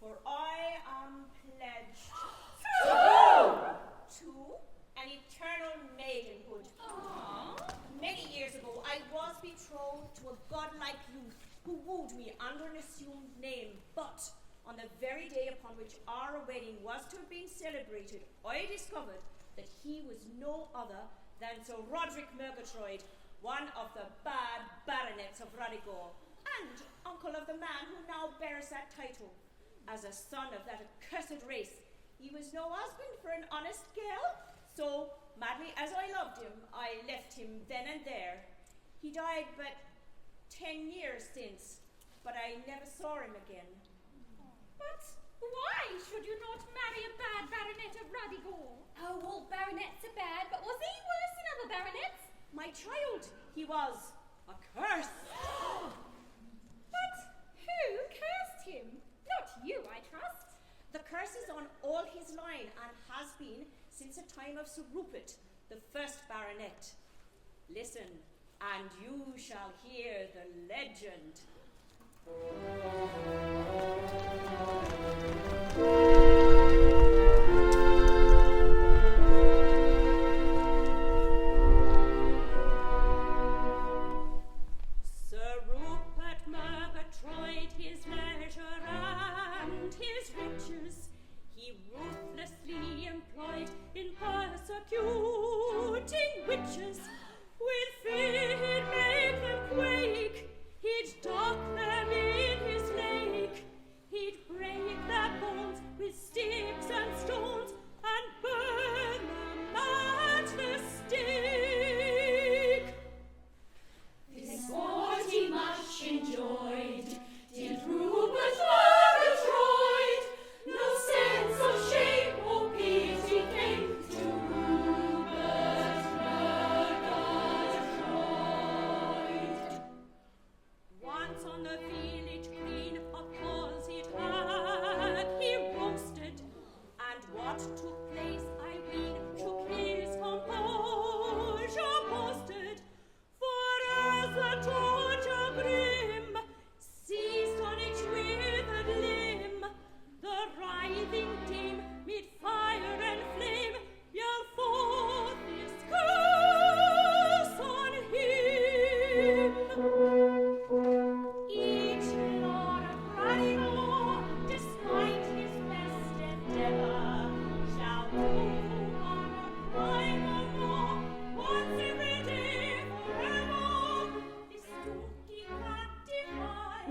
for I am pledged to an eternal maidenhood. Many years ago, I was betrothed to a godlike youth who wooed me under an assumed name, but on the very day upon which our wedding was to have been celebrated, I discovered that he was no other than Sir Roderic Murgatroyd, one of the bad baronets of Ruddigore, and uncle of the man who now bears that title. As a son of that accursed race, he was no husband for an honest girl, so, madly as I loved him, I left him then and there. He died but 10 years since, but I never saw him again. But why should you not marry a bad baronet of Ruddigore? Oh, all baronets are bad, but was he worse than other baronets? My child, he was a curse. But who cursed him? Not you, I trust. The curse is on all his line and has been since the time of Sir Rupert, the first baronet. Listen, and you shall hear the legend. Sir Rupert Murgatroyd, his leisure and his riches, he ruthlessly employed in persecuting witches. With fear he'd make them quake, he'd dock them in his lake, he'd break their bones with sticks and stones, and burn them at the stake. This sport he much enjoyed, till Rupert Murgatroyd, no sense of shame or pity came to Rupert Murgatroyd. Once on the village green a palsied hag he roasted, and what took place I ween shook his composure boasted, for as the torture grim seized on each withered limb, the writhing dame mid fire and flame yelled forth this curse on him. Each lord of Ruddigore, despite his best endeavour, shall do on a crime or more, once every day forever. This truth he can't defy,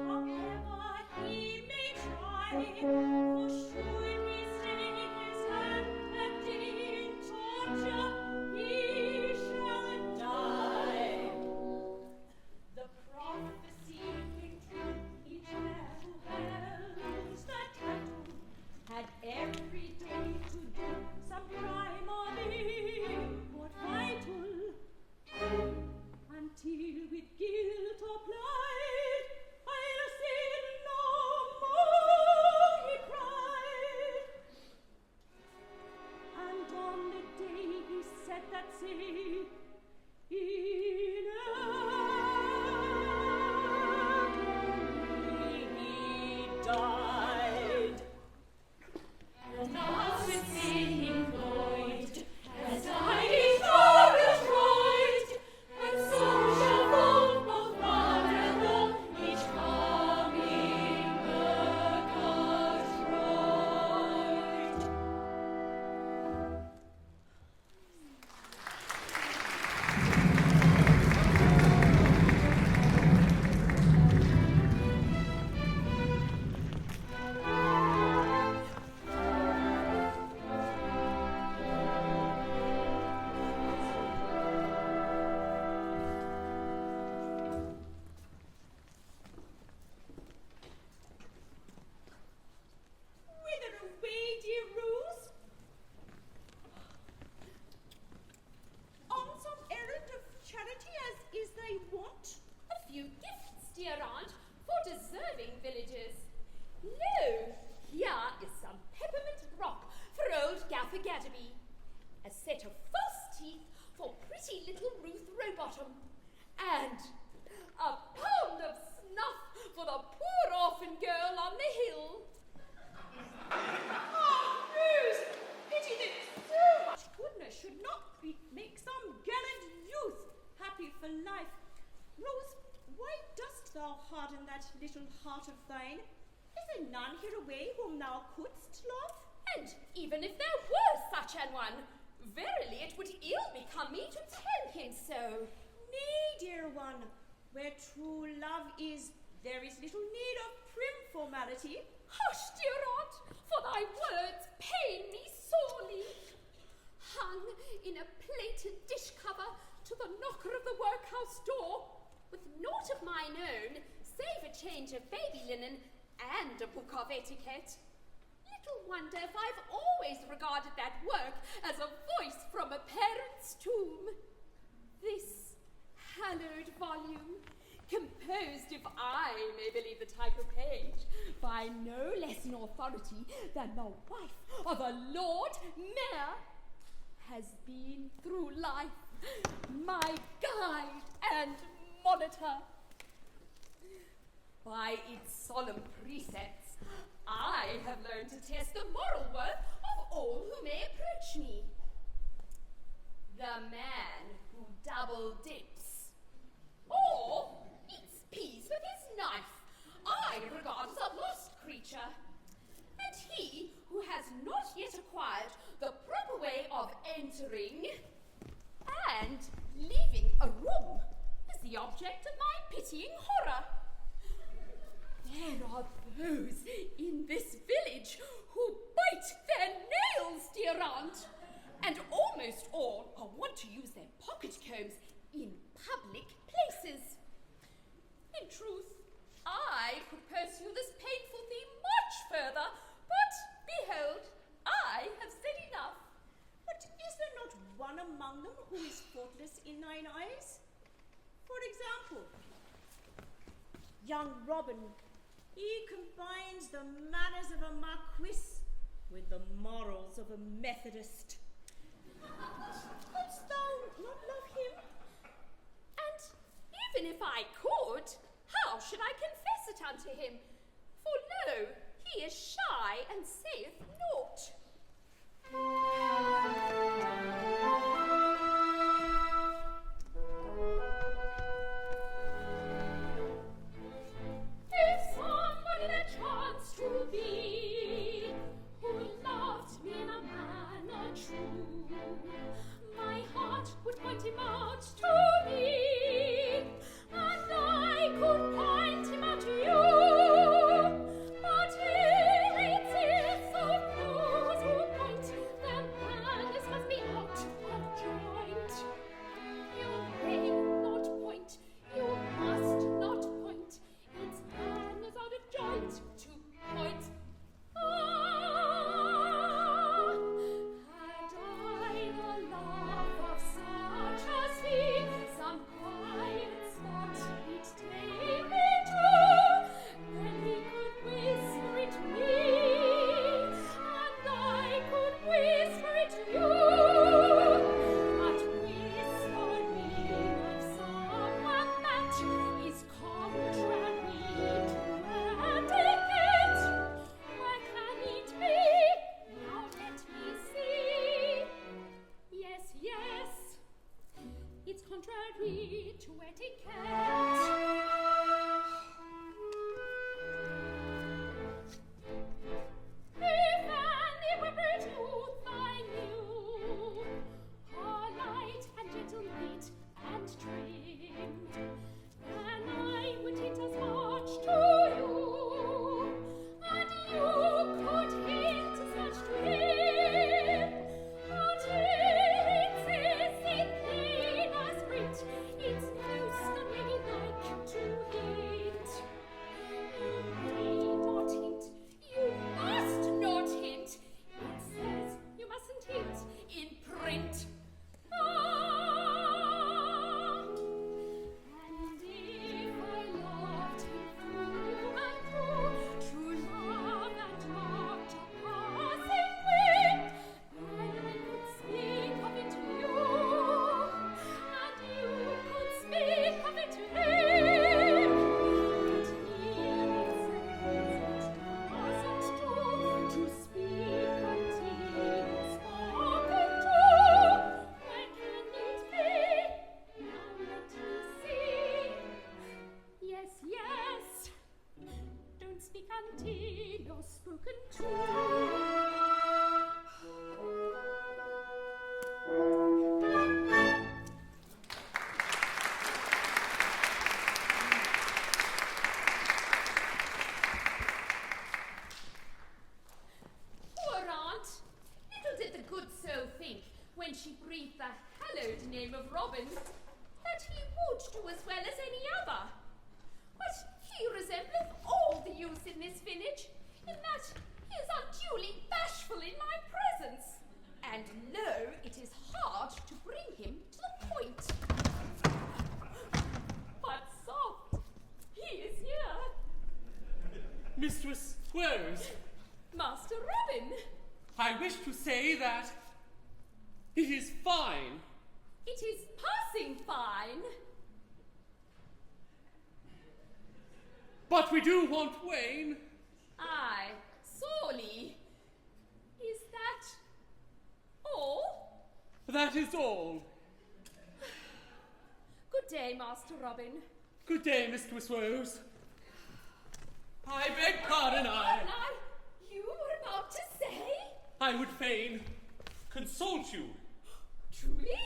however he may try, for should he stay his hand and in torture, he shall die. The prophecy came true, each man who held the title had every day to do some crime or import vital, until with guilt applied, I'll sin no more, he cried. And on the day he said that say, in agony he died. And thus with sin employed, has died each Murgatroyd, and so shall fall both far and long each coming Murgatroyd. Whither away, dear Ruth? On some errand of charity, as is thy wont? A few gifts, dear aunt, for deserving villagers. Lo, here is some peppermint grog for old Gaffer Gaddaby, a set of false teeth for pretty little Ruth Rowbottom, and a pound of snuff for the poor orphan orphan girl on the hill. Oh, Rose! Pity that so much goodness should not make some gallant youth happy for life. Rose, why dost thou harden that little heart of thine? Is there none here away whom thou couldst love? And even if there were such an one, verily it would ill become me to tell him so. Nay, dear one, where true love is, there is little need of prim formality. Hush, dear aunt, for thy words pain me sorely. Hung in a plated dish cover to the knocker of the workhouse door, with naught of mine own, save a change of baby linen and a book of etiquette. Little wonder if I've always regarded that work as a voice from a parent's tomb. This hallowed volume, composed, if I may believe the type of page, by no less an authority than the wife of a Lord Mayor, has been through life my guide and monitor. By its solemn precepts, I have learned to test the moral worth of all who may approach me. The man who double dips, or eats peas with his knife, I regard as a lost creature. And he who has not yet acquired the proper way of entering and leaving a room is the object of my pitying horror. There are those in this village who bite their nails, dear aunt, and almost all are wont to use their pocket combs in public places. In truth, I could pursue this painful theme much further, but behold, I have said enough. But is there not one among them who is faultless in thine eyes? For example, young Robin. He combines the manners of a marquis with the morals of a Methodist. Couldst thou not love him? And even if I could, how should I confess it unto him? For lo, he is shy and saith naught. If somebody that chanced to be, who loved me in a manner true, my heart would point him out to me, and I could point him out to you. But here it is so those who point, their manners must be out of joint. You may not point, you must not point, its manners out of joint to point. Had I the love of such as he, some quiet spot he'd take me to, then he could whisper it to me, and I could whisper it to you. But whispering of someone that is contrary to etiquette you're spoken to. Poor aunt! Little did the good soul think, when she breathed the hallowed name of Robin, that he would do as well as any other. But he resembleth all the youth in this village, in that he is unduly bashful in my presence. And lo, it is hard to bring him to the point. But soft, he is here. Mistress Rose, Master Robin. I wish to say that it is fine. It is passing fine. But we do want Wayne. Aye, sorely. Is that all? That is all. Good day, Master Robin. Good day, Mistress Rose. I beg pardon, You were about to say? I would fain consult you. Truly?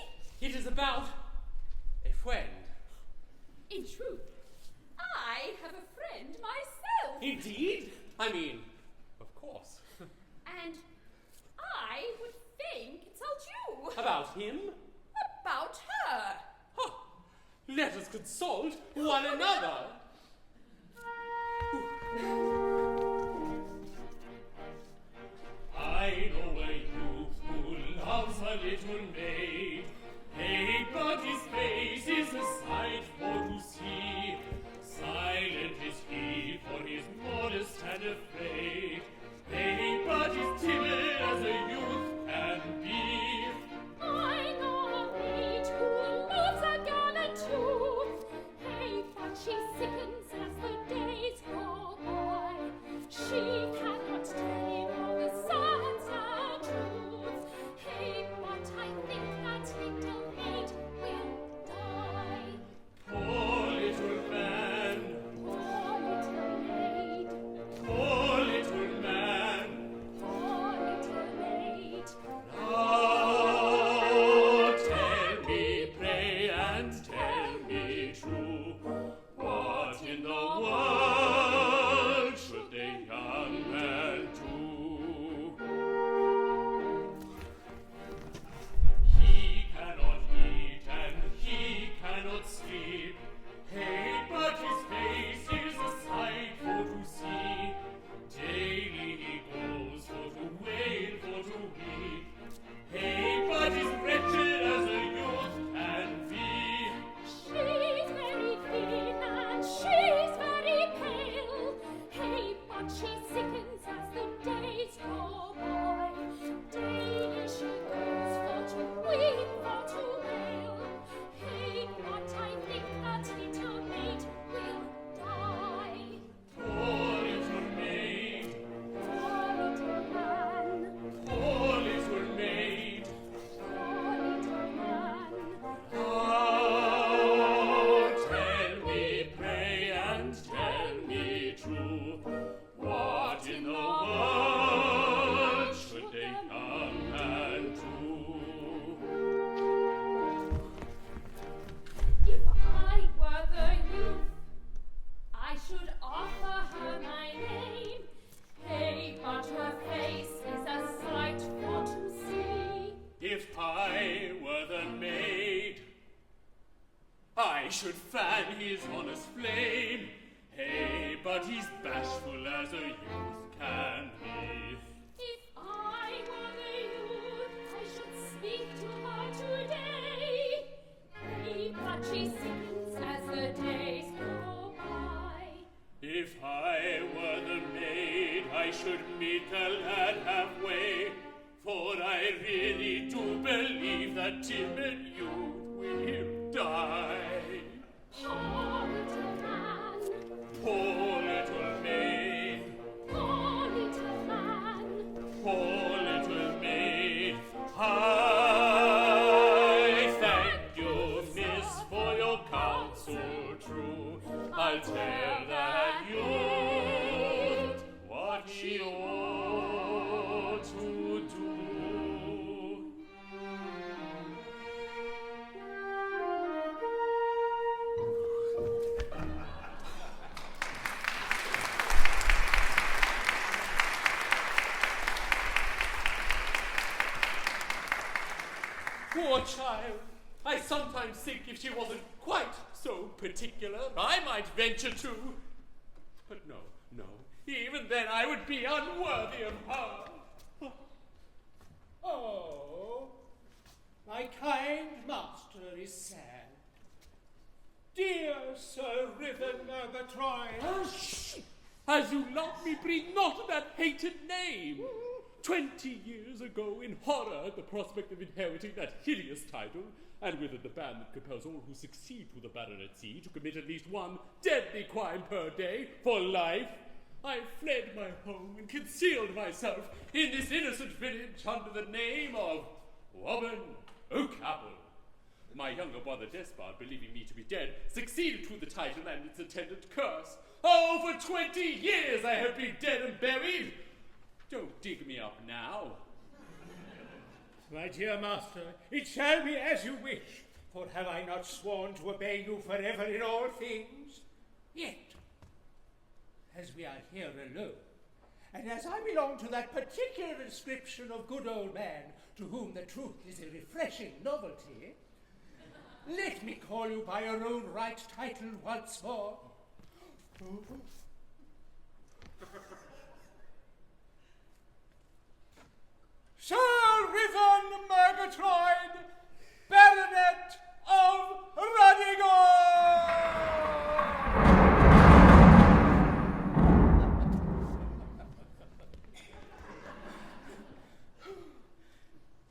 It is about a friend. In truth, I have a friend myself. Indeed? I mean, of course. And I would fain consult you. About him? About her. Huh. Let us consult one another. I know a youth who loves a little maid. Hey, but his face is a sight for to see. Silent is he, for he's modest and afraid. Hey, but he's timid as a youth can be. I know a maid who loves a gallant too. Hey, but she sickens as the days go by. She cannot tell him all the sad truth. Hey, but I think that little maid will die. Poor little man, Poor little maid, poor little man. poor little maid. Oh, tell me, pray, and tell me true. What in the world should the young man do? He cannot eat and he cannot sleep. Hey, but his face is a sight for to see. Daily he goes for to wail, for to weep. Hey, but he's wretched as a youth can be. She's very thin and she's very pale. Hey, but she sickens as the days go by. Daily she goes for to weep, for to wail. Hey, but I think that little maid will die. Poor little maid, Poor little man, poor little maid. poor little man. Oh, tell me, pray, and tell me true. What in the world should a young man do? If I were the youth, I should offer her my name. Hey, but her face is a sight for to see. If I were the maid, I should fan his honest flame. Hey, but he's bashful as a youth can be. If I were the youth, I should speak to her today. Hey, but she sickens as the days go by. If I were the maid, I should meet the lad halfway. For I really do believe that timid youth will die. Poor little man, Poor little maid, poor little man. poor little maid. I thank you, miss, for your counsel true. I'll tell that youth what he your child. I sometimes think if she wasn't quite so particular, I might venture to. But no. Even then I would be unworthy of her. Oh, my kind master is sad. Dear Sir Riven Murgatroyd. Hush! As you love me, breathe not that hated name. 20 years ago, in horror at the prospect of inheriting that hideous title, and with it the ban that compels all who succeed to the baronetcy to commit at least one deadly crime per day for life, I fled my home and concealed myself in this innocent village under the name of Woman Oakapple. My younger brother Despard, believing me to be dead, succeeded to the title and its attendant curse. Oh, for 20 years I have been dead and buried. Don't dig me up now. My dear master, it shall be as you wish, for have I not sworn to obey you forever in all things? Yet, as we are here alone, and as I belong to that particular description of good old man to whom the truth is a refreshing novelty, let me call you by your own right title once more. Sir Riven Murgatroyd, Baronet of Ruddigore!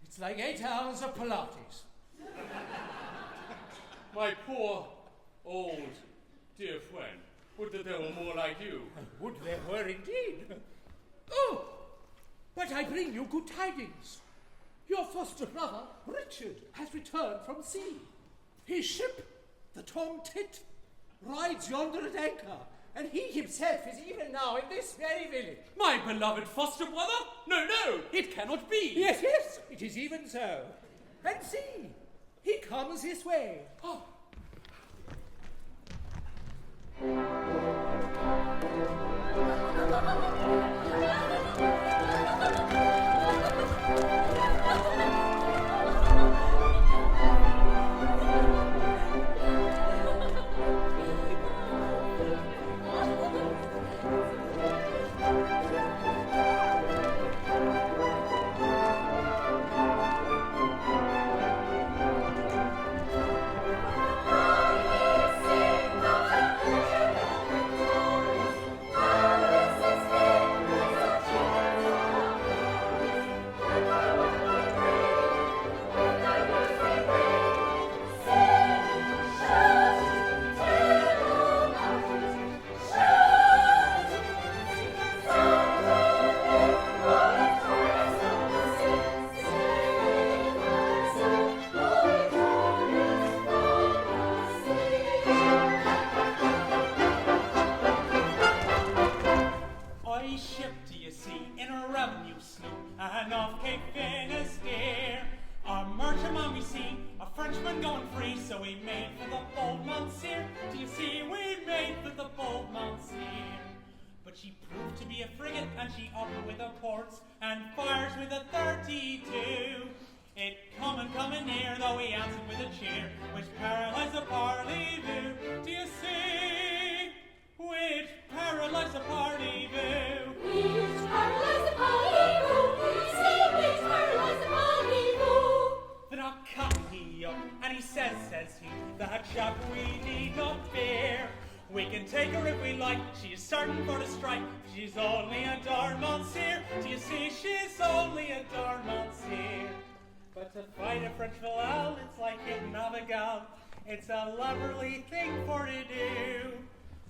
It's like 8 hours of Pilates. My poor, old, dear friend. Would that there were more like you. Would there were indeed. Oh, but I bring you good tidings. Your foster brother, Richard, has returned from sea. His ship, the Tom Tutt, rides yonder at anchor, and he himself is even now in this very village. My beloved foster brother? No, it cannot be. Yes, it is even so. And see, he comes this way. Oh. It's a lovely thing for to do.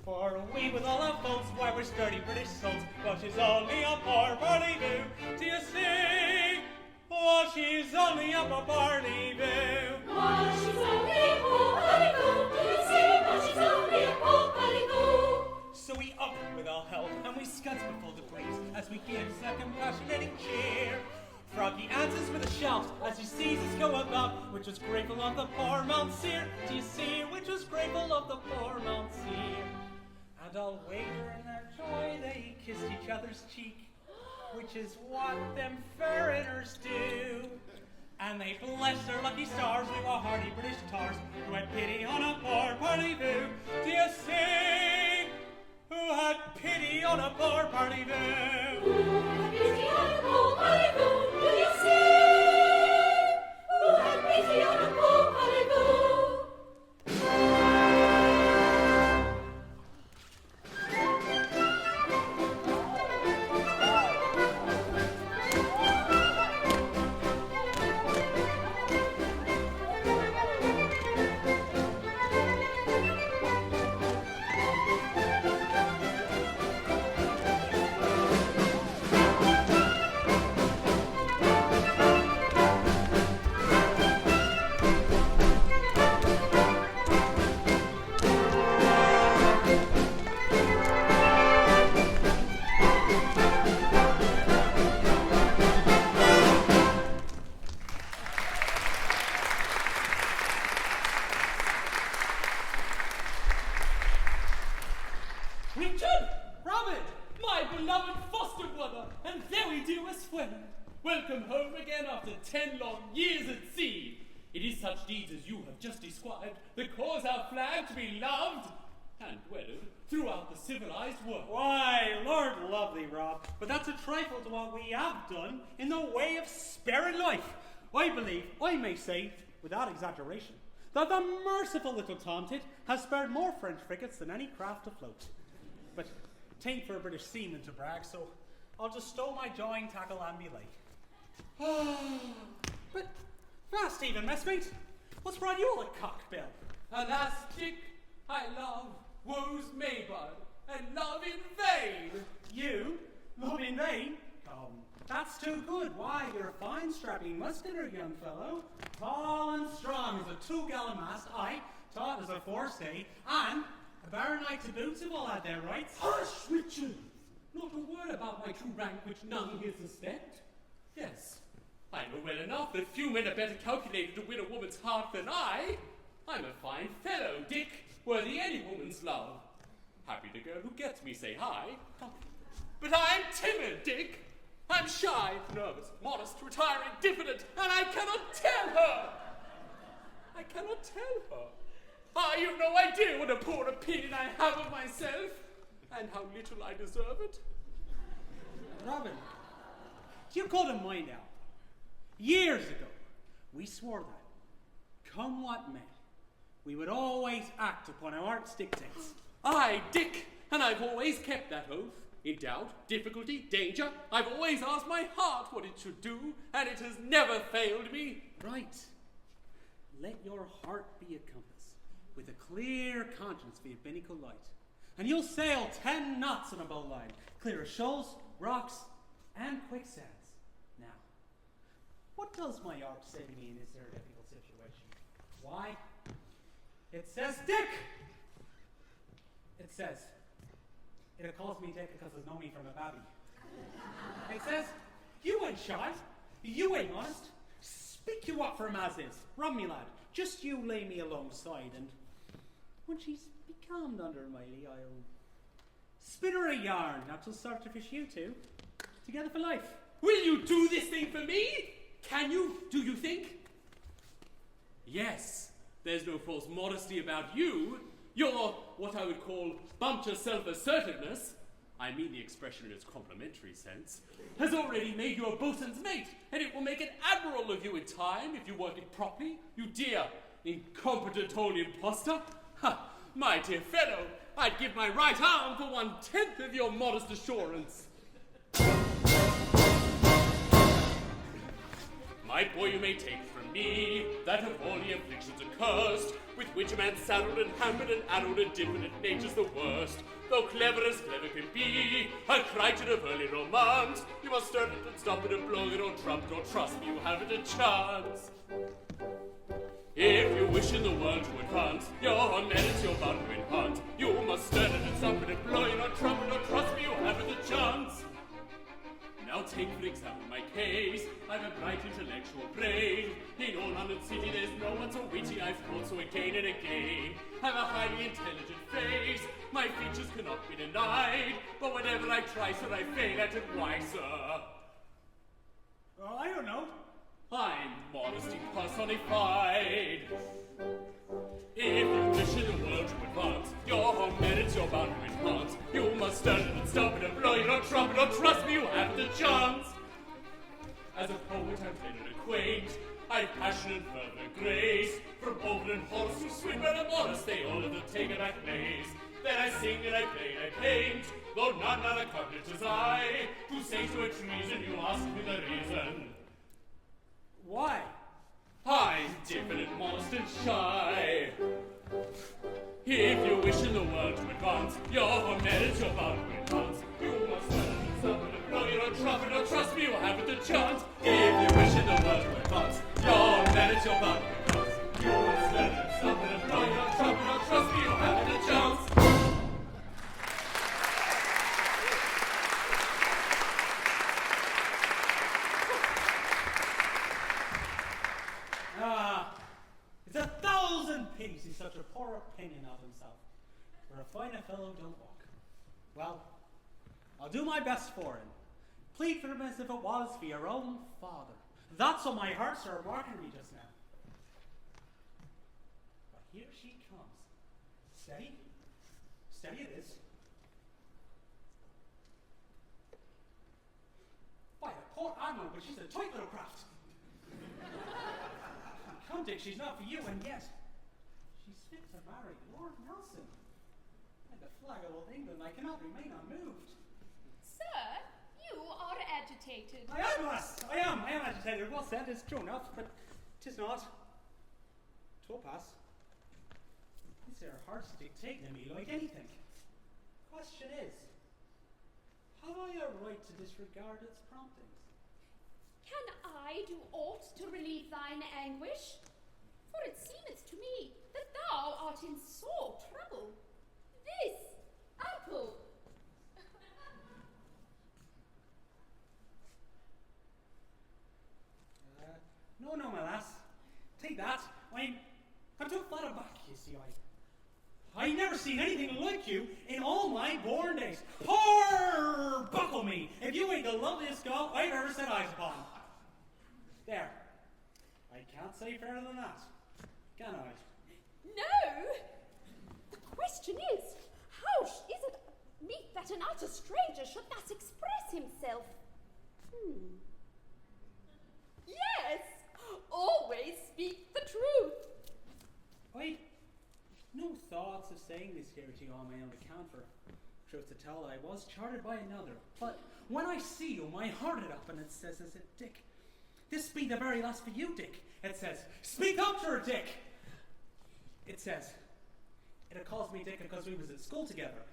For we with all our faults, why we're sturdy British souls. Well, she's only a poor barley-boo. Do you see? Oh, she's only a poor barley-boo. Oh, she's only a poor barley-boo. Do you see? Oh, she's only a poor barley-boo. So we up with all help, and we scuds before the breeze, as we give a compassionating cheer. Froggy answers with a shout as he sees us go about, which was grateful of the poor Mounseer. Do you see? Which was grateful of the poor Mounseer. And I'll wager in their joy they kissed each other's cheek, which is what them foreigners do. And they blessed their lucky stars, we were hardy British tars, who had pity on a poor parley-voo. Do you see? Who had pity on a poor parley-voo? Who had pity on a poor parley-voo? Do you see? Who had pity on a poor parley-voo? Welcome home again after 10 long years at sea. It is such deeds as you have just described that cause our flag to be loved and wedded throughout the civilized world. Why, Lord love thee, Rob, but that's a trifle to what we have done in the way of sparing life. I believe I may say, without exaggeration, that the merciful little Tomtit has spared more French frigates than any craft afloat. But tain't for a British seaman to brag, so I'll just stow my jawing tackle and be late. But, fast even, messmate. What's brought you all a cockbill? Alas, Dick, I love, woes Maybud, and love in vain. You? Love in vain? Come, that's too good. Why, you're a fine, strapping, muscular young fellow. Tall and strong as a 2-gallon mast, aye, taut as a forestay, and a baronite to boot have all had their rights. Hush, Richard! Not a word about my true rank which none here suspect. Yes, I know well enough that few men are better calculated to win a woman's heart than I. I'm a fine fellow, Dick, worthy any woman's love. Happy the girl who gets me say hi. But I'm timid, Dick. I'm shy, nervous, modest, retiring, diffident, and I cannot tell her. I cannot tell her. Ah, you've no idea what a poor opinion I have of myself, and how little I deserve it. Robin, do you call to mind now? Years ago, we swore that, come what may, we would always act upon our heart's dictates. Aye, Dick, and I've always kept that oath. In doubt, difficulty, danger, I've always asked my heart what it should do, and it has never failed me. Right. Let your heart be a compass, with a clear conscience for your binnacle light, and you'll sail 10 knots on a bowline, clear of shoals, rocks, and quicksands. Now, what does my heart say to me in this very difficult situation? Why? It says, Dick! It says, it calls me Dick because it's known me from a babby. It says, you ain't shy, you ain't honest. Speak you up for him as is. Run me lad, just you lay me alongside, and when she's becalmed under my lee, I'll spin her a yarn, that will start to fish you two together for life. Will you do this thing for me? Can you, do you think? Yes, there's no false modesty about you. Your, what I would call, bumptious self-assertiveness, I mean the expression in its complimentary sense, has already made you a boatswain's mate, and it will make an admiral of you in time if you work it properly, you dear, incompetent old imposter. Ha, my dear fellow, I'd give my right arm for 1/10 of your modest assurance. My boy, you may take from me that of all the afflictions accursed, with which a man saddled and hammered and addled and diffident nature's the worst. Though clever as clever can be, a crichton of early romance, you must stir it and stop it and blow it or trumpet, or trust me, you haven't a chance. If you wish in the world to advance, your merits you're bound to enhance, you must stir it and stop it and blow it or trumpet, or trust me, you haven't a chance. Now take for example my case. I've a bright intellectual brain. In all London city there's no one so witty I've thought so again and again. I've a highly intelligent face. My features cannot be denied. But whenever I try, sir, I fail at it. Why, sir? Well, I don't know. I'm modesty personified. If you wish in the world to advance, your merits you're bound to enhance. You must stand and stop and blow your trumpet, or trust me, you have the chance. As a poet I've been an acquaint, I've passion and fervor grace. From Ovid and Horace to Swinburne and Morris, they all of them take it back place. Then I sing and I play and I paint, though none are accomplished as I, who say to a treason, you ask me the reason. Why? I'm diffident, modest, and shy. If you wish in the world to advance, your merits you're bound to enhance. You must stand and stop and blow your own trumpet, or trust me, you haven't the chance. If you wish in the world to advance, your merits you're bound to enhance. You must stand and stop and blow your own trumpet, or trust me, you haven't the chance. It's 1,000 pities he's such a poor opinion of himself. For a finer fellow don't walk. Well, I'll do my best for him. Plead for him as if it was for your own father. That's what my hearts are marking me just now. But here she comes. Steady. Steady it is. By the port admiral, but she's a tight little craft. Come, Dick, she's not for you, and yet she's fit to marry Lord Nelson. By the flag of old England, I cannot remain unmoved. Sir, you are agitated. I am, lass. I am agitated. Well said, it's true enough, but 'tis not. Topaz, these are hearts dictating to me like anything. Question is, have I a right to disregard its promptings? Can I do aught to relieve thine anguish? For it seemeth to me that thou art in sore trouble. This apple. No, my lass. Take that. I'm too flat aback, you see. I never seen anything like you in all my born days. Poor buckle me, if you ain't the loveliest girl I've ever set eyes upon. There. I can't say fairer than that, can I? No! The question is, how is it meet that an utter stranger should thus express himself? Yes! Always speak the truth! I'd no thoughts of saying this here to you on my own account, for truth to tell, I was chartered by another. But when I see you, my heart it up, and it says, is it Dick? This be the very last for you, Dick. It says, speak up to her, Dick. It says, it calls me Dick because we was at school together.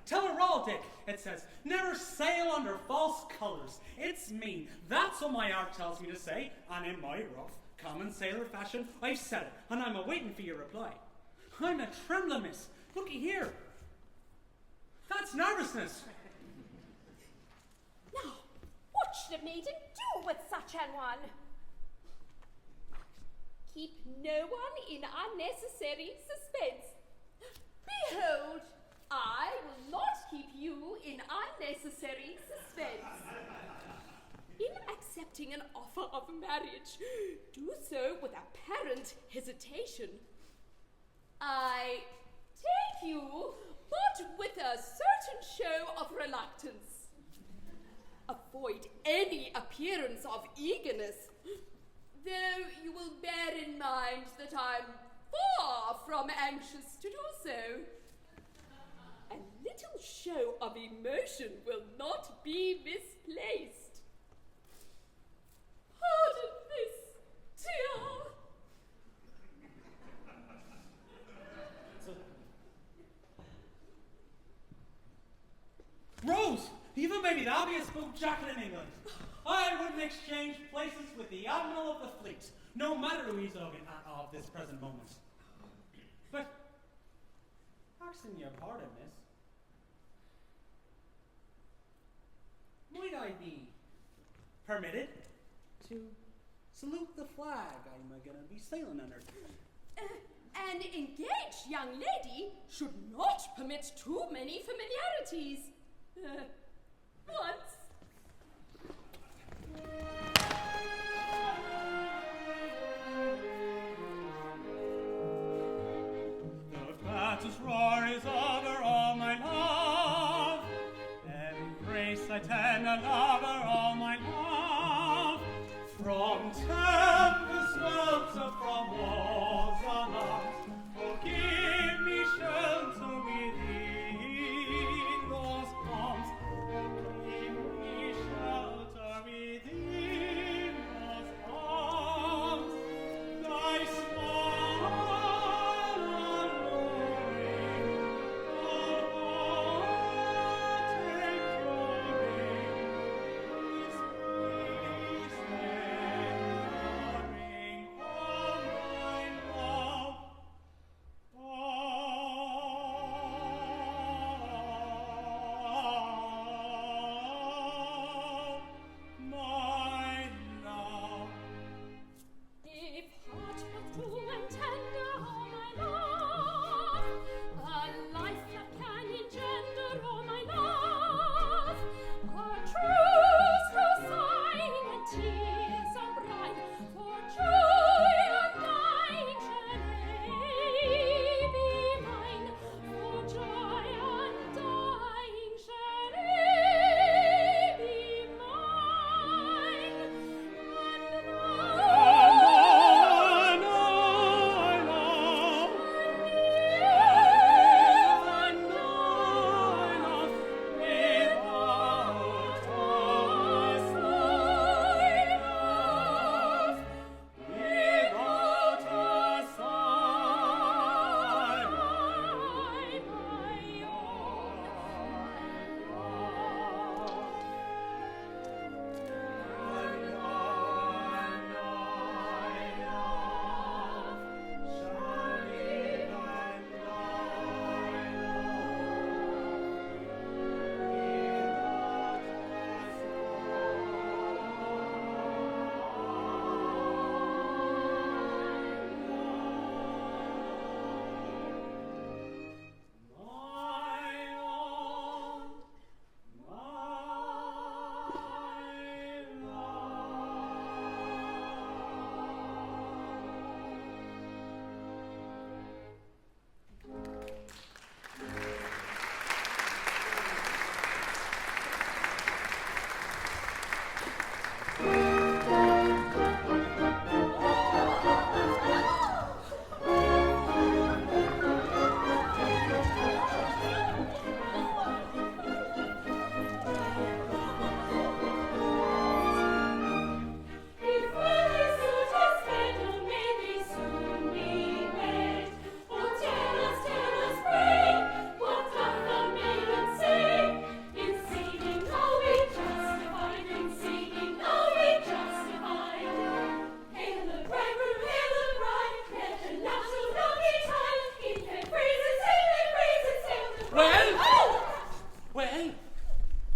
Tell her all, Dick. It says, never sail under false colours. It's me. That's what my heart tells me to say, and in my rough, common sailor fashion, I've said it, and I'm a-waiting for your reply. I'm a trembler, miss. Looky here. That's nervousness. Now, what should a maiden do with such an one? Keep no one in unnecessary suspense. Behold, I will not keep you in unnecessary suspense. In accepting an offer of marriage, do so with apparent hesitation. I take you, but with a certain show of reluctance. Avoid any appearance of eagerness, though you will bear in mind that I'm far from anxious to do so. A little show of emotion will not be misplaced. Pardon this tear. Rose, you've made me the happiest boot jacket in England. I wouldn't exchange places with the Admiral of the Fleet, no matter who he's looking at this present moment. But, asking your pardon, miss, might I be permitted to salute the flag I'm going to be sailing under? An engaged young lady should not permit too many familiarities. Once. thy tender lover all my love. From tempest welter, from walls alarmed, oh, give me shelter within those arms. Oh, give me shelter within those arms. Thy smile alluring, all heart take your wing. This peace enduring, oh my love, oh my love. If heart but true and tender, oh my love, a life that can engender, oh my love, a truce to sighing and tears of brine, for joy undying shall aye be mine, for joy undying shall aye be mine, and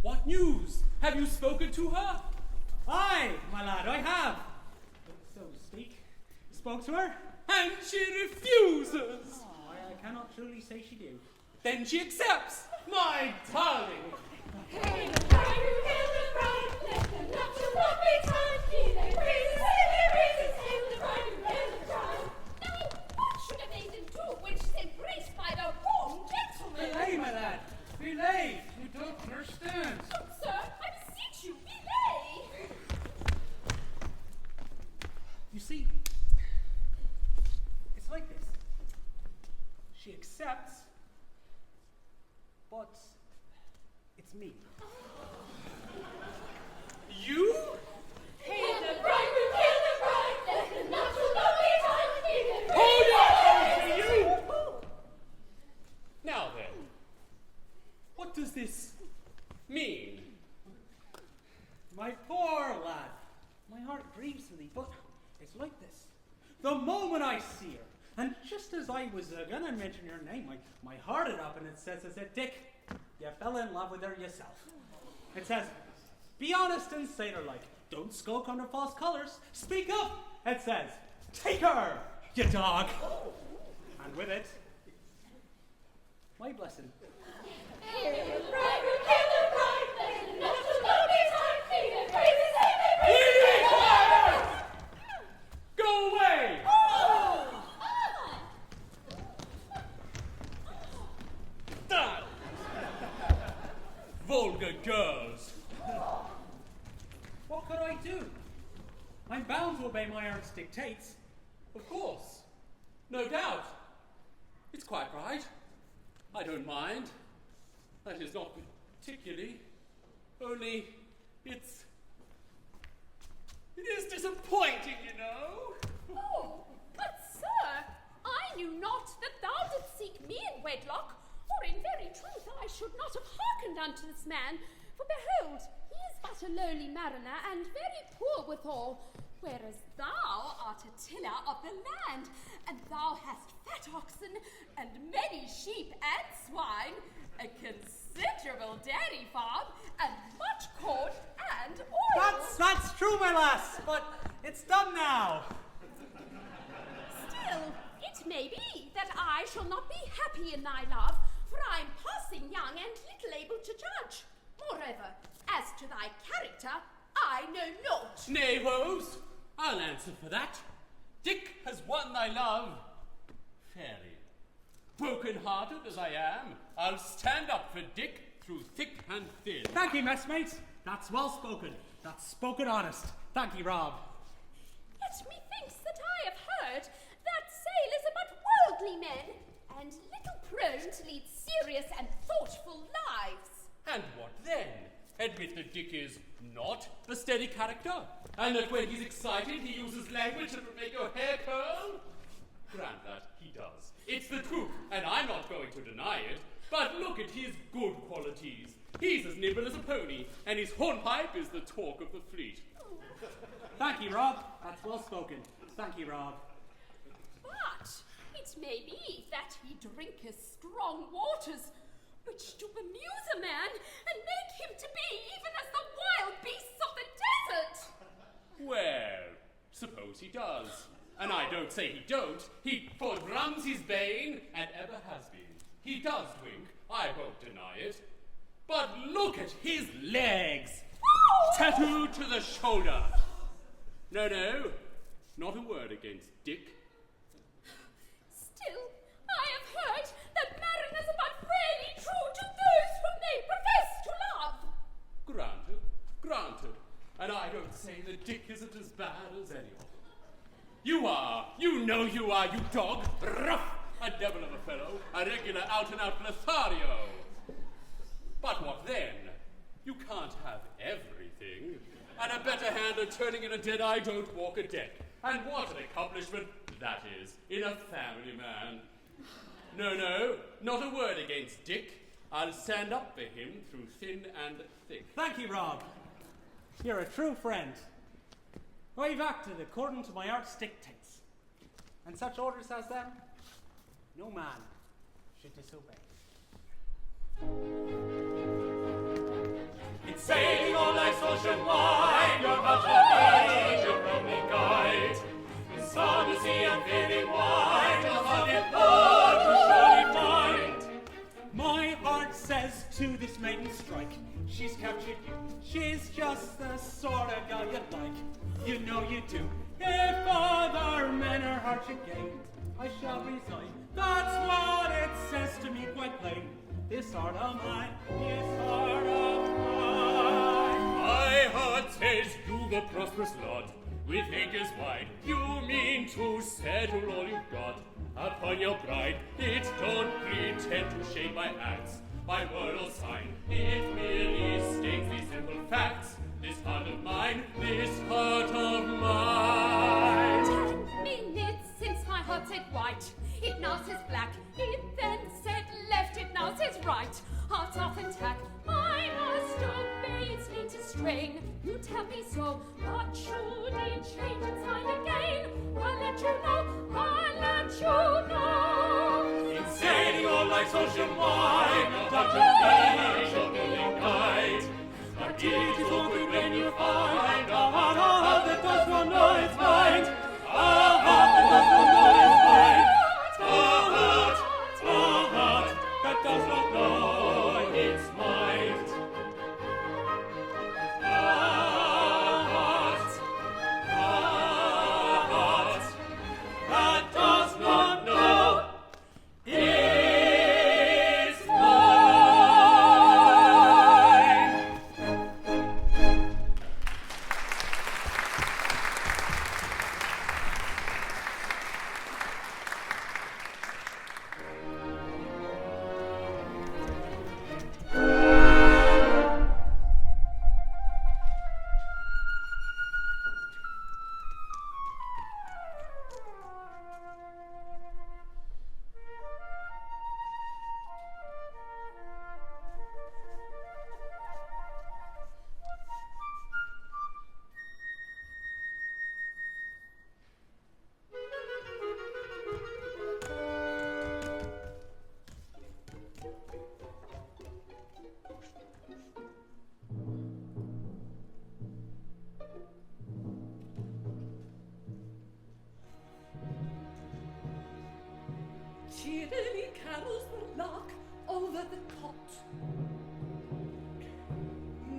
What news? Have you spoken to her? Aye, my lad, I have. So to speak. Spoke to her? And she refuses. Oh, I cannot truly say she do. Then she accepts. My darling. Hail the bride, hail the bride, let the nuptials not be tied. Hear their praises, hail the bride, hail the bride. Now, what should a maiden do when she's embraced by the wrong gentleman? Belay, my lad. Belay. You don't understand. Oh, sir, I beseech you, belay. You see, it's like this. She accepts, but it's me. You? Hail the bride, hail the bride, let the nuptials not be tied. Hear their Hold praises, on, you! Now then, what does this mean? My poor lad. My heart grieves for thee, but it's like this. The moment I see her, and just as I was gonna mention your name, my heart it up and it says, Dick, you fell in love with her yourself. It says, be honest and sailor-like. Don't skulk under false colors. Speak up. It says, take her, you dog. And with it, my blessing. Hail the bride, hail the bride, let the nuptials not be tied. Hear their praises, hail their praises. Be quiet! Go away! Done! Vulgar girls, What could I do? I'm bound to obey my aunt's dictates. Of course. No doubt. It's quite right. I don't mind. That is, not particularly. Only, it is disappointing, you know. Oh, but sir, I knew not that thou didst seek me in wedlock, or in very truth I should not have hearkened unto this man. For behold, he is but a lowly mariner, and very poor withal, whereas thou art a tiller of the land, and thou hast fat oxen, and many sheep and swine, a considerable dairy farm, and much corn and oil. That's true, my lass, but it's done now. Still, it may be that I shall not be happy in thy love, for I am passing young and little able to judge. Moreover, as to thy character, I know not. Nay, Rose, I'll answer for that. Dick has won thy love fairly. Broken-hearted as I am, I'll stand up for Dick through thick and thin. Thank you, messmates. That's well spoken. That's spoken honest. Thank you, Rob. Yet methinks that I have heard that sailors are but worldly men, and little prone to lead serious and thoughtful lives. And what then? Admit that Dick is not a steady character, and that when he's excited he uses language that would make your hair curl? Grant that, he does. It's the truth, and I'm not going to deny it. But look at his good qualities. He's as nimble as a pony, and his hornpipe is the talk of the fleet. Thank you, Rob. That's well spoken. Thank you, Rob. But it may be that he drinketh strong waters, which do amuse a man, and make him to be even as the wild beasts of the desert. Well, suppose he does. And I don't say he don't. He forruns his bane, and ever has been. He does drink, I won't deny it. But look at his legs! Tattooed to the shoulder! No, not a word against Dick. Still, I have heard that mariners are but rarely true to those whom they profess to love. Granted. And I don't say that Dick isn't as bad as any of them. You know you are, you dog! Rough! A devil of a fellow, a regular out-and-out Lothario. But what then? You can't have everything. And a better hand at turning in a dead eye don't walk a deck. And what an accomplishment that is in a family man. No, not a word against Dick. I'll stand up for him through thin and thick. Thank you, Rob. You're a true friend. I've acted according to my art's dictates. And such orders as them, no man should disobey. In sailing all life's ocean wide, your much need, your only guide. In stormy sea and feeling wide, a hundred more to surely find. My heart says to this maiden strike. She's captured you. She's just the sort of girl you'd like. You know you do. If other men her heart should gain, I shall resign. That's what it says to me quite plain. This heart of mine, this heart of mine. My heart says you've a prosperous lot, with acres wide. You mean to settle all you've got upon your bride. It don't pretend to shame my acts by word or sign. It merely states these simple facts. This heart of mine, this heart of mine. 10 minutes since my heart said white, it now says black. It then said left, it now says right. Heart's off and tack, I must obey its latest strain. You tell me so, but should it change its mind again? I'll let you know. In sailing all life's ocean wide, no touch of me shall be guide. But it is awkward when you find a heart that does not know its mind. A heart that does not know its mind. A heart that does not know its mind. A heart that does not know its mind.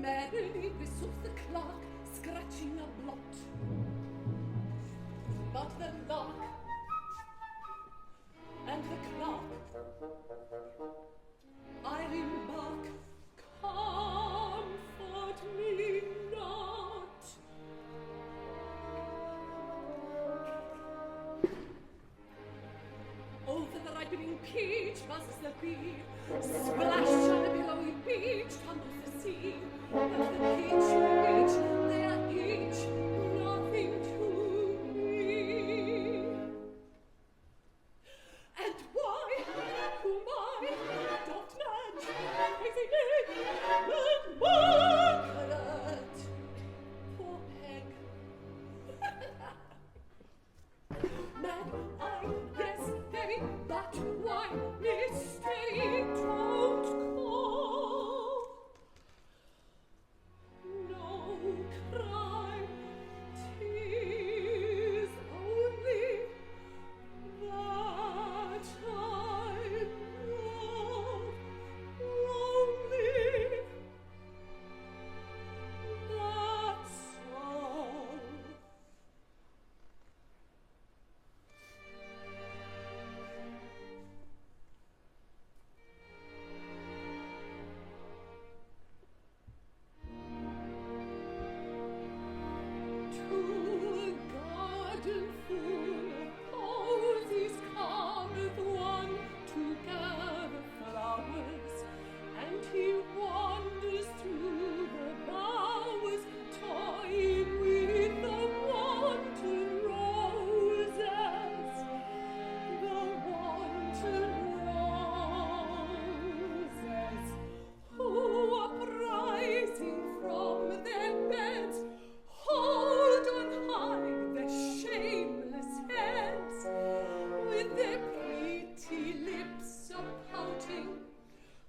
Merrily whistles the clerk, scratching a blot. But the lark and the clerk, I remark, comfort me not. Over the ripening peach buzzes the bee, splash on the billowy beach tumbles the sea, and the peach and the beach, they are each nothing to me. And why, whom I doth nudge, crazy Meg, and Margaret, poor Peg. Mad, I, yes, very, but why, mystery, don't call. No crime, 'tis only that I'm lonely. That's all. To a garden full of posies cometh one to gather flowers, and he wanders through the bowers, toying with the wanton roses, the wanton roses, who uprising from their beds hold on high their shameless heads, with their pretty lips a-pouting,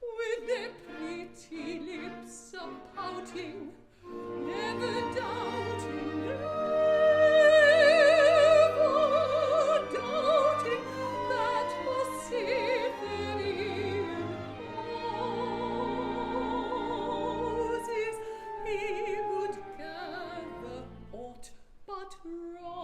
with their pretty lips a-pouting, never doubting, that for Cytherean roses he would gather aught but roses.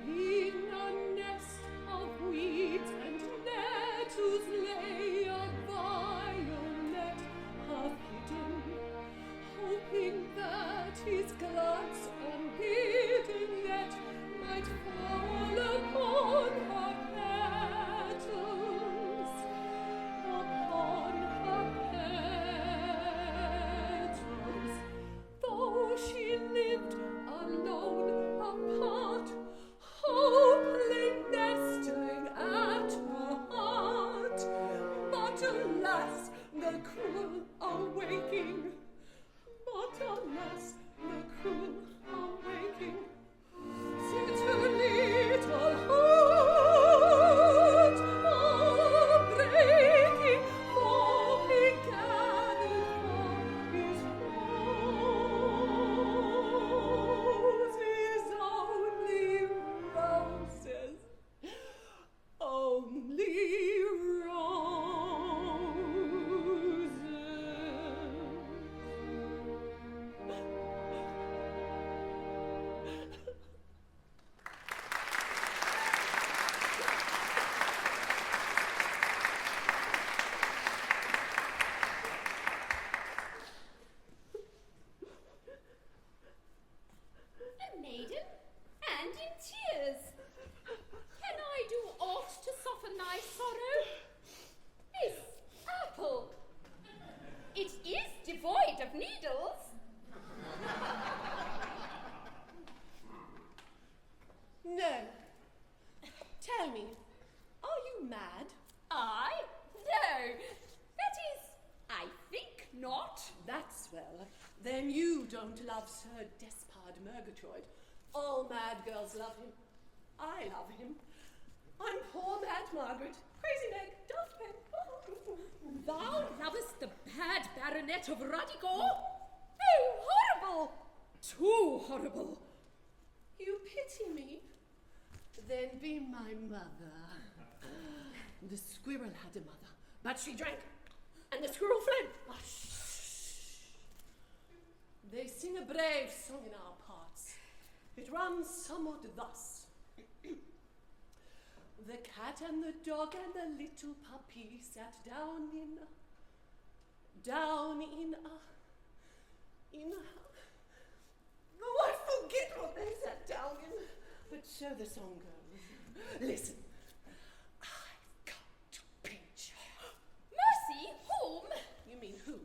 In a nest of weeds and nettles lay a violet half hidden, hoping that his glance unbidden yet might fall upon her petals, upon her petals. Though she lived alone apart, hope lay nestling at her heart. But alas, the cruel awaking, but alas, the cruel awaking, set her little heart a-breaking, for he gathered for his roses only roses, only roses. A maiden, and in tears. Can I do aught to soften thy sorrow? This apple, it is devoid of needles. No. Tell me, are you mad? I? No. That is, I think not. That's well. Then you don't love Sir Despard Murgatroyd. All mad girls love him. I love him. I'm poor mad Margaret. Crazy Meg, daft Pen. Thou lovest the bad Baronet of Ruddigore? Oh, horrible! Too horrible! You pity me? Then be my mother. The squirrel had a mother, But she drank, and the squirrel fled. Ah, shh. They sing a brave song in our parts. It runs somewhat thus. The cat and the dog and the little puppy sat down in a... Oh, I forget what they sat down in. But so the song goes. Listen. I've come to pinch. Mercy, whom? You mean who?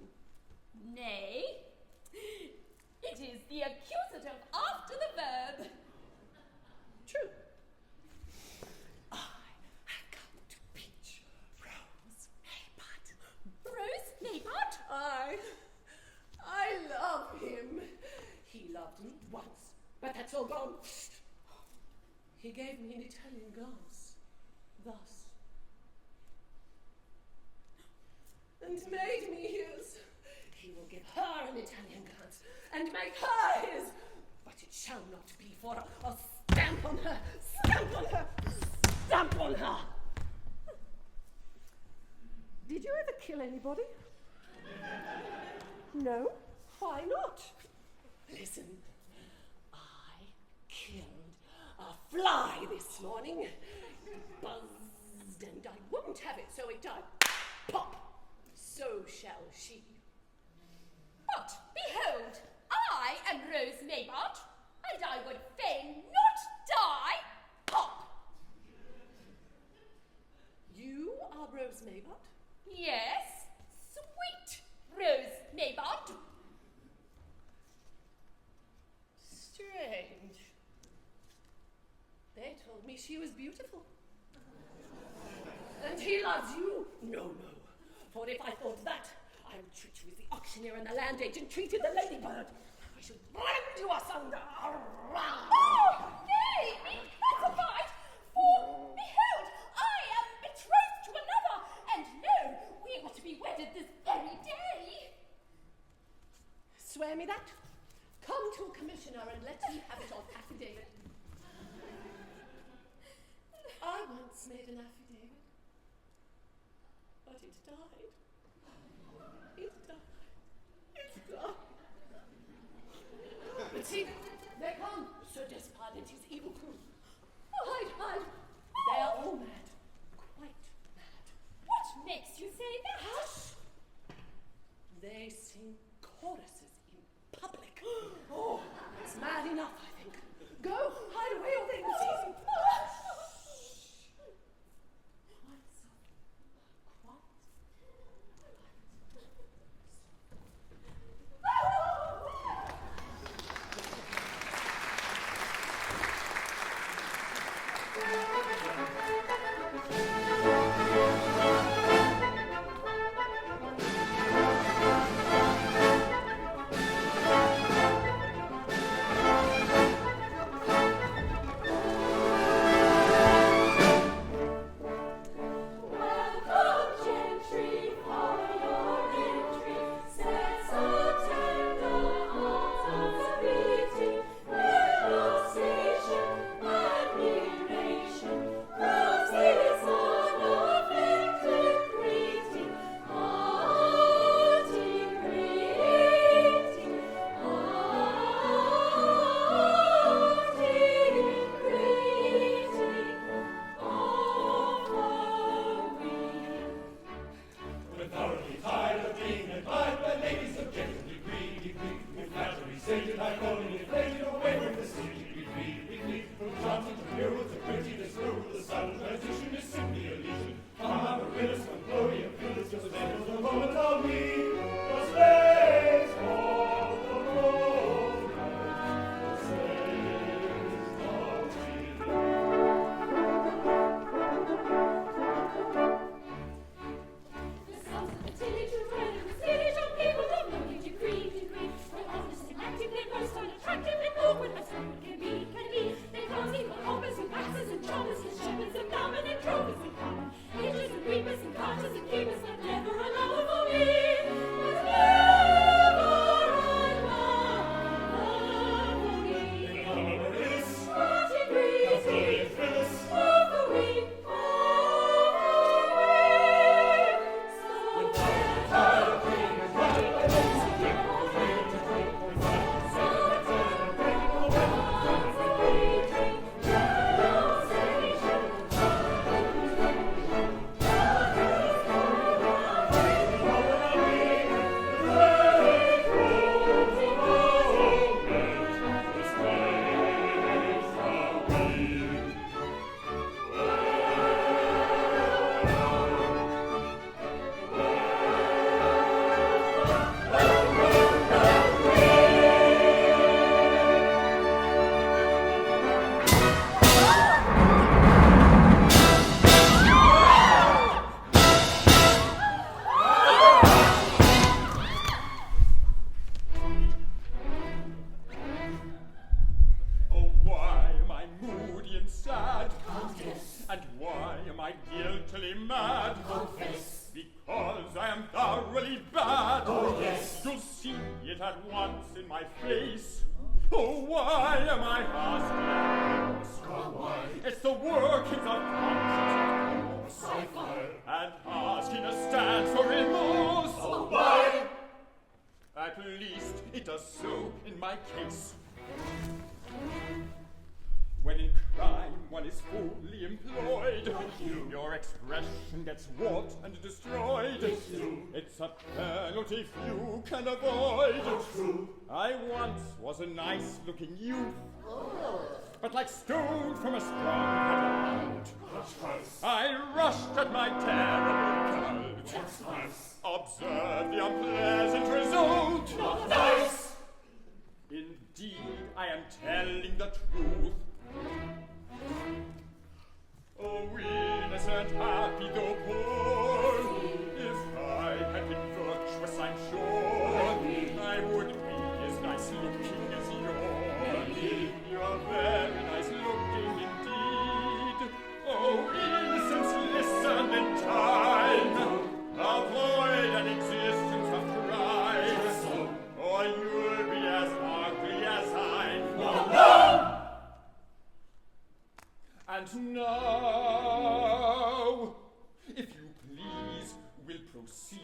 Nay, it is the accusative after the verb. True. I have come to pinch Rose Maybud. Rose Maybud? I love him. He loved me once, but that's all gone. He gave me an Italian glance, thus, and made me his. He will give her an Italian glance and make her his, but it shall not be for a stamp on her, stamp on her, stamp on her. Did you ever kill anybody? No? Why not? Listen, I killed a fly this morning. It buzzed and I wouldn't have it, so it died. Pop! So shall she. But behold, I am Rose Maybud, and I would fain not die. Pop! You are Rose Maybud? Yes, sweet Rose Maybud. Strange. They told me she was beautiful. And he loves you? No. For if I thought that, I would treat you as the auctioneer and the land agent treated the ladybird. I should rend you asunder. Oh, nay, be pacified, for behold, I am betrothed to another, and lo, we were to be wedded this very day. Swear me that. Come to a commissioner and let me have it on affidavit. I once made an affidavit, but it died. It died. But see, they come, Sir Despard and his evil crew. Hide. They are all mad, quite mad. What makes you say that? Hush! They sing choruses in public. Oh, it's mad enough, I think. Go, hide away, or they will seize you. just so in my case. When in crime one is fully employed, your expression gets warped and destroyed. It's a penalty few can avoid. I once was a nice-looking youth, but like stone from a strong catapult, I rushed at my terrible cult. Observe the unpleasant result. Not nice! Indeed, I am telling the truth. Oh, innocent, happy though poor, if I had been virtuous, I'm sure I would be as nice looking as you're. You're very nice looking indeed. Oh, innocence, listen in time. Avoid an existence of crime, or you'll be as ugly as I'm. No! And now, if you please, we'll proceed.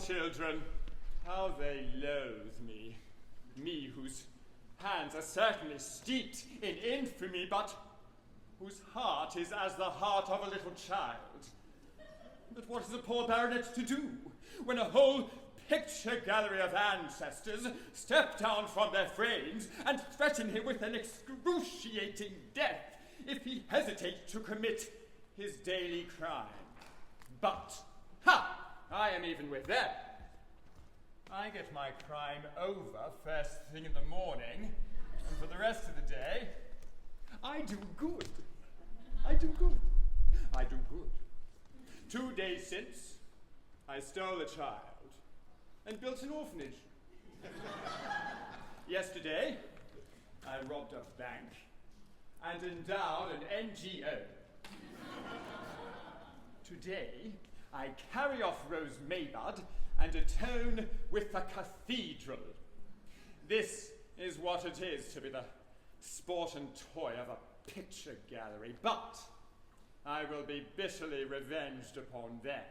Children, how they loathe me. Me whose hands are certainly steeped in infamy, but whose heart is as the heart of a little child. But what is a poor baronet to do when a whole picture gallery of ancestors step down from their frames and threaten him with an excruciating death if he hesitates to commit his daily crime? But, ha! I am even with them. I get my crime over first thing in the morning, and for the rest of the day, I do good. I do good. I do good. 2 days since, I stole a child and built an orphanage. Yesterday, I robbed a bank and endowed an NGO. Today, I carry off Rose Maybud and atone with the cathedral. This is what it is to be the sport and toy of a picture gallery, but I will be bitterly revenged upon them.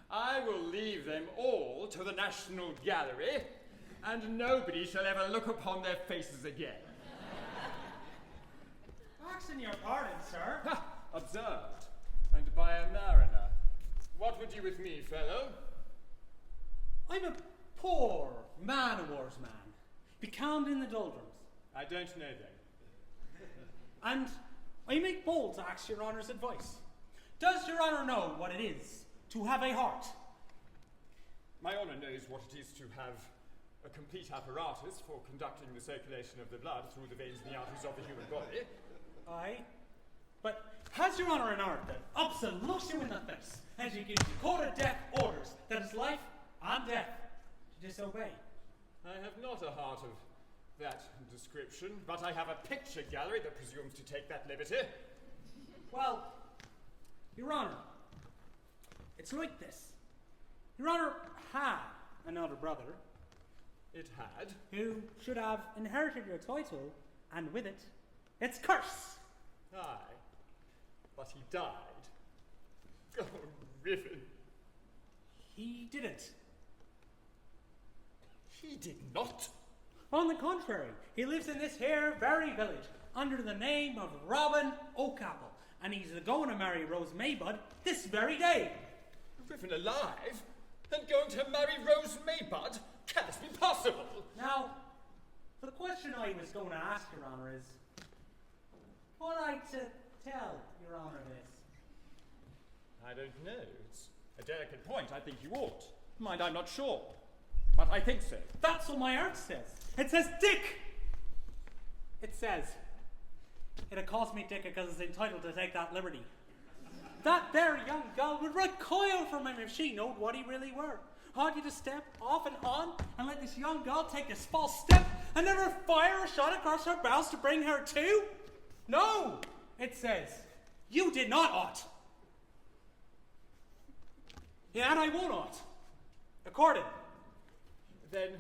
I will leave them all to the National Gallery, and nobody shall ever look upon their faces again. Asking your pardon, sir. Ha! Observed, and by a mariner. What would you with me, fellow? I'm a poor man-o'-war's man, becalmed in the doldrums. I don't know them. And I make bold to ask your honour's advice. Does your honour know what it is to have a heart? My honour knows what it is to have a complete apparatus for conducting the circulation of the blood through the veins and the arteries of the human body. Aye, but has your honour an art that absolutes you in the face, and she gives you court of death orders that is life and death to disobey? I have not a heart of that description, but I have a picture gallery that presumes to take that liberty. Well, your honour, it's like this. Your honour had an elder brother. It had. Who should have inherited your title, and with it, its curse. Aye, but he died. Oh, Riven. He didn't. He did not. On the contrary, he lives in this here very village under the name of Robin Oakapple, and he's going to marry Rose Maybud this very day. Riven alive? And going to marry Rose Maybud? Can this be possible? Now, the question I was going to ask, Your Honour, is what I to tell Your Honour this? I don't know. It's a delicate point. I think you ought. Mind, I'm not sure. But I think so. That's what my art says. It says Dick! It says, it'd cost me Dick because it's entitled to take that liberty. That there young girl would recoil from him if she knowed what he really were. Hard you to step off and on and let this young girl take this false step And never fire a shot across her bows to bring her to? No, it says, you did not ought. Yeah, and I won't ought. According. Then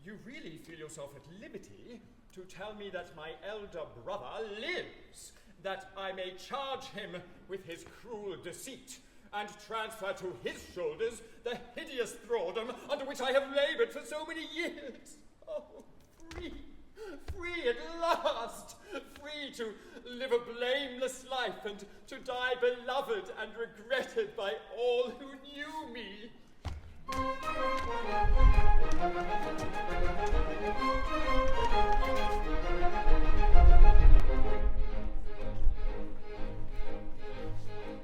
you really feel yourself at liberty to tell me that my elder brother lives, that I may charge him with his cruel deceit, and transfer to his shoulders the hideous thraldom under which I have laboured for so many years. Oh, free, free at last, free to live a blameless life and to die beloved and regretted by all who knew me.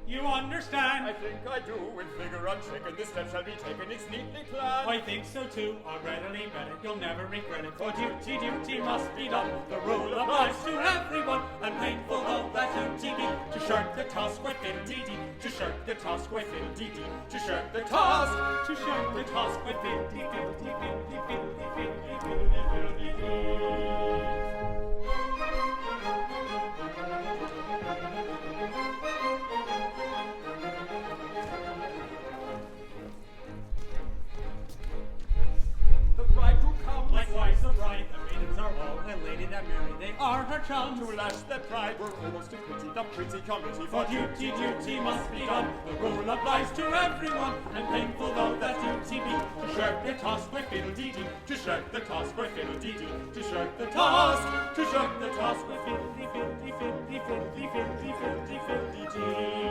You understand? I think I do. With vigor unshaken, this step shall be taken. It's neatly planned. I think so too. I'll readily bet it. You'll never regret it. For duty must be done. The rule applies to everyone. And painful though that duty be, to shirk the task with fiddle-dee-dee. To shirk the task with fiddle-dee-dee. To shirk the task. To shirk the task with fiddle-dee-dee-dee-dee-dee-dee-dee-dee-dee-dee-dee. Likewise the bride, the maidens are all elated and merry, they are her chums. To lash their pride were almost to pity the pretty committee. For duty must be done, the rule applies to everyone, and painful though that duty be, to shirk the task with fiddle-dee-dee, to shirk the task with fiddle-dee-dee, to shirk the task, to shirk the task with fiddle-dee-dee-dee-dee-dee-dee-dee-dee-dee.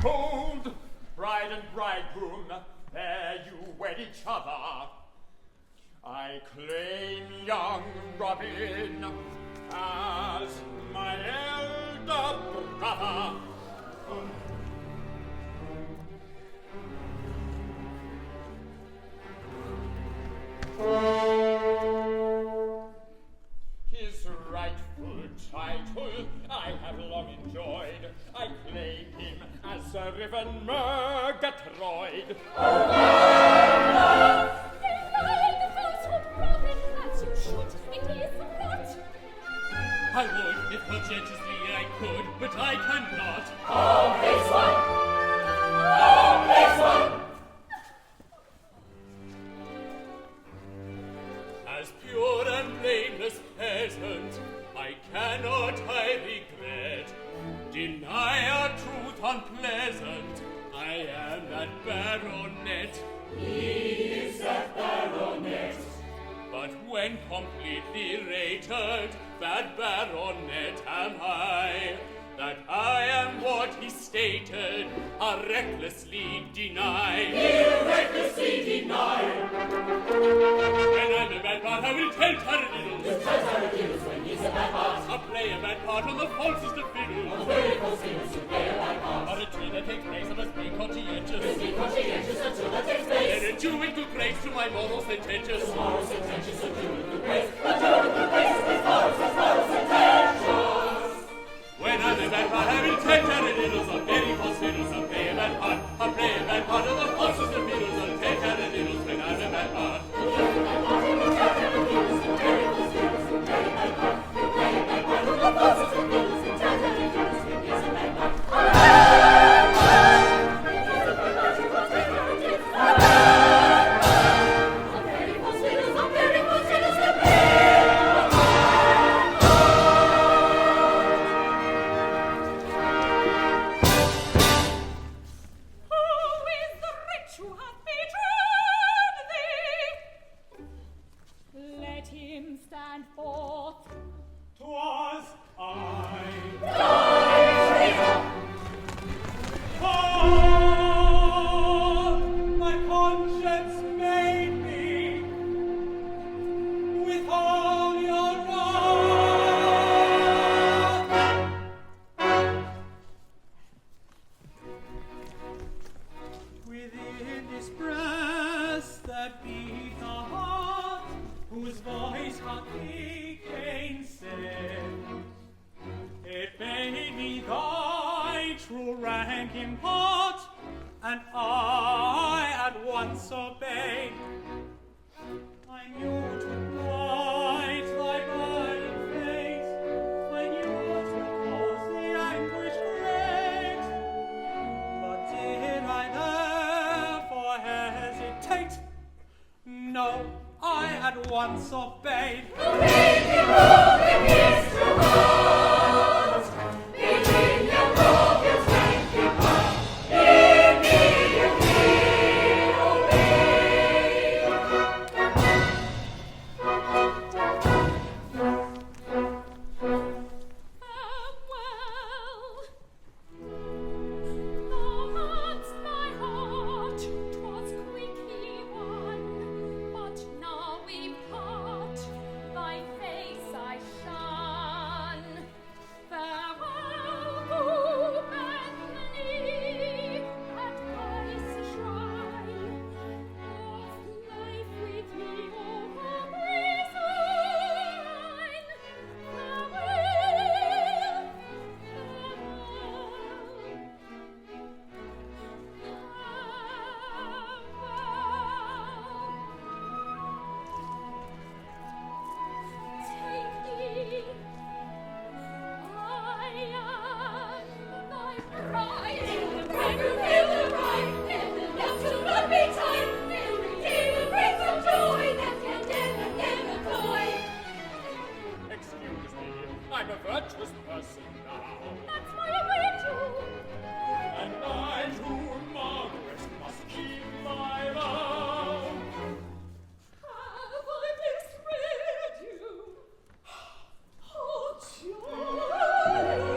Hold, bride and bridegroom, there you wed each other. I claim young Robin as my elder brother. His rightful title I have long enjoyed. I claim him as Sir Riven Murgatroyd. I would, if conscientiously I could, but I cannot. All face one! All face one! As pure and blameless peasant, I cannot, I regret, deny a truth unpleasant. I am that baronet. He is that baronet. But when completely rated, that baronet am I. That I am what he stated, I recklessly deny. He'll recklessly deny. When I'm a bad part, I will tell taradiddles. He'll tell taradiddles when he's a bad part. I play a bad part on the falsest of fiddles. On the very false fiddles, you play a bad part. On a tree that takes place, I must be conscientious. Must be conscientious until that takes place. Then a Jew with good grace to my moral sententious. Moral sententious, a Jew with good grace. A Jew with good grace is moral sententious. When I'm a bad part, I will tell taradiddles. On very false fiddles, I play a bad part. I play a bad part on the falsest of fiddles. I'll tell taradiddles when I'm a bad part. You play a bad part, you tell taradiddles. On very false fiddles, you play a bad part. You play a bad part on the falsest of fiddles. And tell taradiddles when he's a bad part. Stand forth. 'Twas I. Oh, my conscience made me with all your wrath. Within this breast that beat a heart, whose voice hath he gainsaid, it made me thy true rank impart, and I at once obeyed. I knew to blight thy burning face, I knew to cause the anguish great, but did I therefore hesitate? No, I at once obeyed. Obeyed the rule that is to hold. Between your robe, your strength depart. Hear me, you Farewell. Thou hadst my heart, 'twas quickly won, but now we part, thy face I shun. Farewell, hope and knee, at Christ's shrine. Of life with me, O hope resign. Farewell, take me. I am thy bride. the bridegroom hail the bride, and the lamp shall not be tied. Every day will bring some joy that can never, never cloy. Excuse me, I'm a virtuous person now. That's why I wait you. And I to Margaret must keep my vow. Have I misread you? Oh, joy!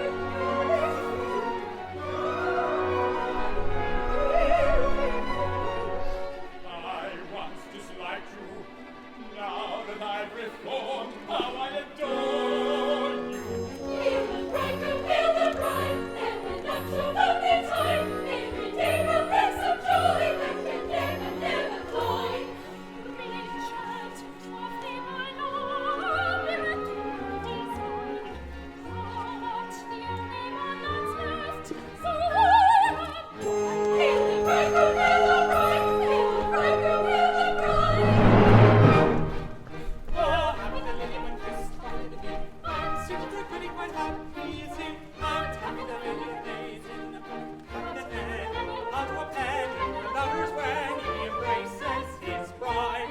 and happy is he, and happy the lily days in the head. Unto a pen in the lovers when he embraces his bride.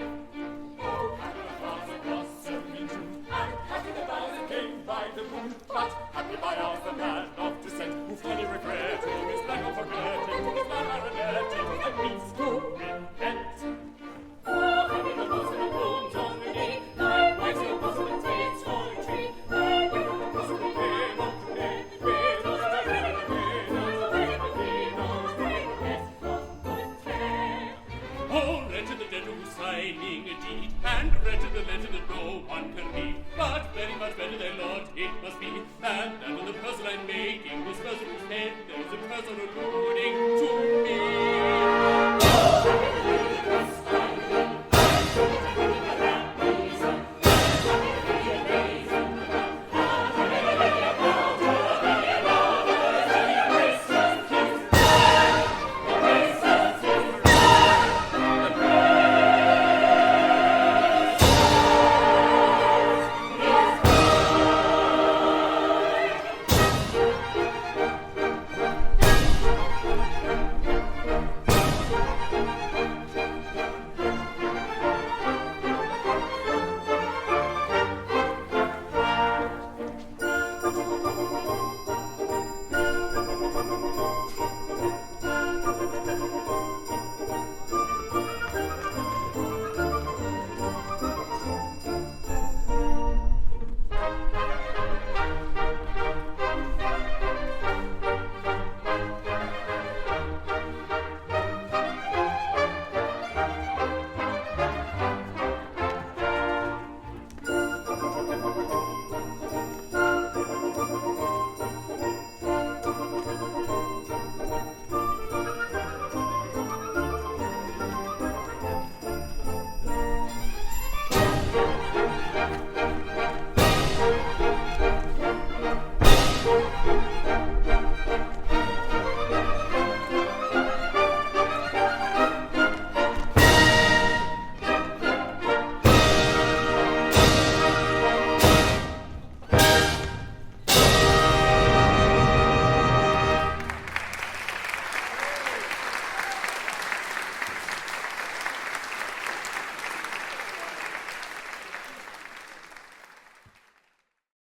Oh, happy the flowers that blossom in June, and happy the boughs that came by the moon. But happy by ours the man of descent, who fully regretting his lack of forgetting his baronetting, and means to repent. Oh, happy the rose and the blooms on the day, likewise the blossom and tails on the tree. And when the blossom came up to bed, with all the red and the green, and the red and the green, all the green, yes, of good care. Oh, wretched the dead who's signing a deed, and wretched the letter that no one can read. But very much better than Lord it must be, and that when the puzzle I'm making was puzzle whose head there's a puzzle alone.